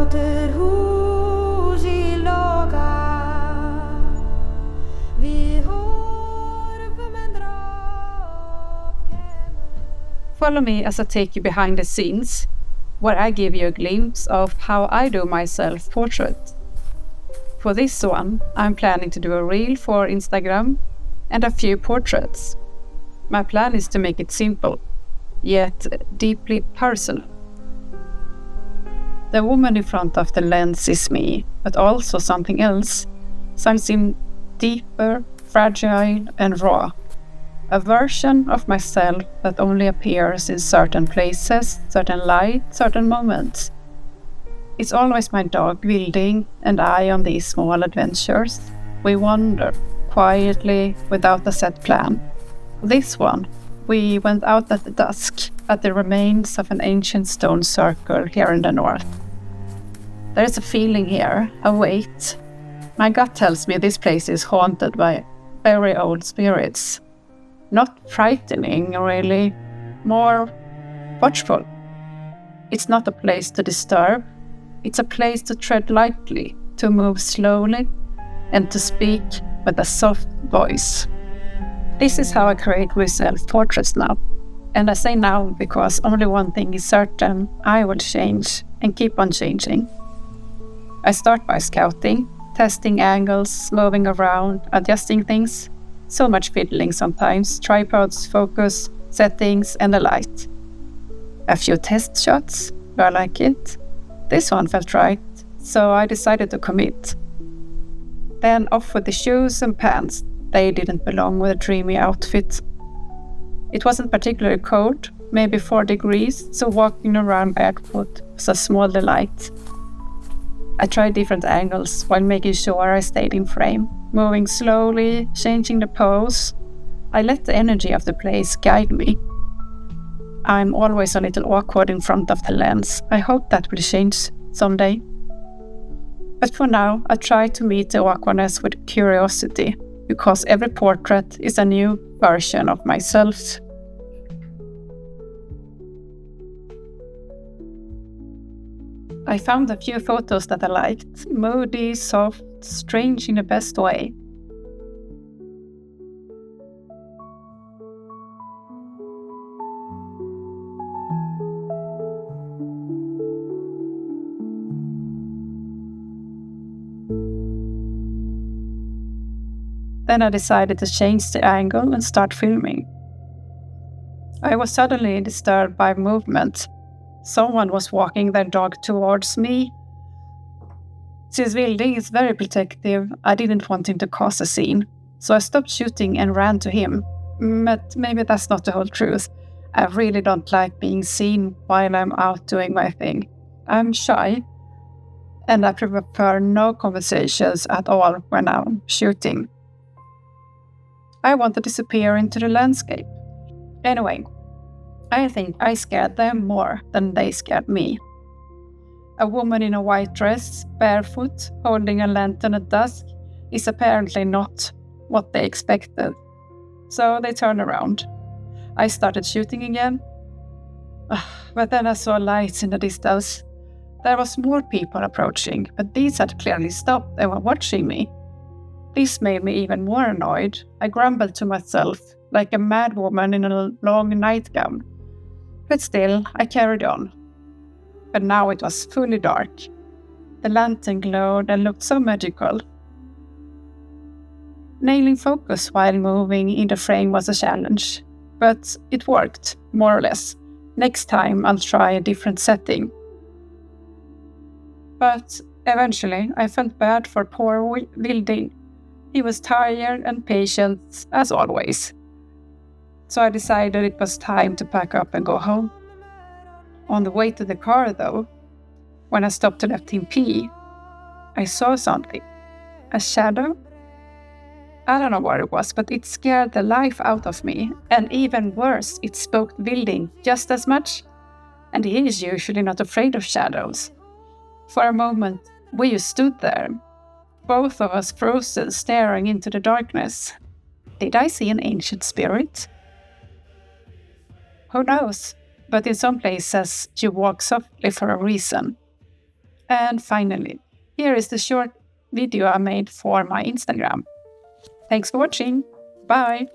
låter hos i låga. Vi hör för en drake. Follow me as I take you behind the scenes, where I give you a glimpse of how I do my self-portrait. For this one, I'm planning to do a reel for Instagram and a few portraits. My plan is to make it simple, yet deeply personal. The woman in front of the lens is me, but also something else, something deeper, fragile and raw. A version of myself that only appears in certain places, certain light, certain moments. It's always my dog Hvilding and I on these small adventures. We wander, quietly, without a set plan. This one, we went out at the dusk, at the remains of an ancient stone circle here in the north. There is a feeling here, a weight. My gut tells me this place is haunted by very old spirits. Not frightening, really, more watchful. It's not a place to disturb. It's a place to tread lightly, to move slowly, and to speak with a soft voice. This is how I create my self-portraits now. And I say now because only one thing is certain: I will change and keep on changing. I start by scouting, testing angles, moving around, adjusting things. So much fiddling sometimes, tripods, focus, settings, and the light. A few test shots, do I like it? This one felt right, so I decided to commit. Then off with the shoes and pants. They didn't belong with a dreamy outfit. It wasn't particularly cold, maybe 4 degrees, so walking around barefoot was a small delight. I tried different angles while making sure I stayed in frame, moving slowly, changing the pose. I let the energy of the place guide me. I'm always a little awkward in front of the lens. I hope that will change someday. But for now, I try to meet the awkwardness with curiosity, because every portrait is a new version of myself. I found a few photos that I liked. Moody, soft, strange in the best way. Then I decided to change the angle and start filming. I was suddenly disturbed by movement. Someone was walking their dog towards me. Since Hvilding is very protective, I didn't want him to cause a scene, so I stopped shooting and ran to him. But maybe that's not the whole truth. I really don't like being seen while I'm out doing my thing. I'm shy, and I prefer no conversations at all when I'm shooting. I want to disappear into the landscape. Anyway, I think I scared them more than they scared me. A woman in a white dress, barefoot, holding a lantern at dusk, is apparently not what they expected. So they turned around. I started shooting again. But then I saw lights in the distance. There was more people approaching, but these had clearly stopped and were watching me. This made me even more annoyed. I grumbled to myself, like a mad woman in a long nightgown. But still, I carried on. But now it was fully dark. The lantern glowed and looked so magical. Nailing focus while moving in the frame was a challenge. But it worked, more or less. Next time I'll try a different setting. But eventually I felt bad for poor Hvilding. He was tired and patient, as always. So I decided it was time to pack up and go home. On the way to the car, though, when I stopped to let him pee, I saw something. A shadow? I don't know what it was, but it scared the life out of me. And even worse, it spoke Hvilding just as much. And he is usually not afraid of shadows. For a moment, we just stood there, both of us frozen, staring into the darkness. Did I see an ancient spirit? Who knows? But in some places, you walk softly for a reason. And finally, here is the short video I made for my Instagram. Thanks for watching. Bye!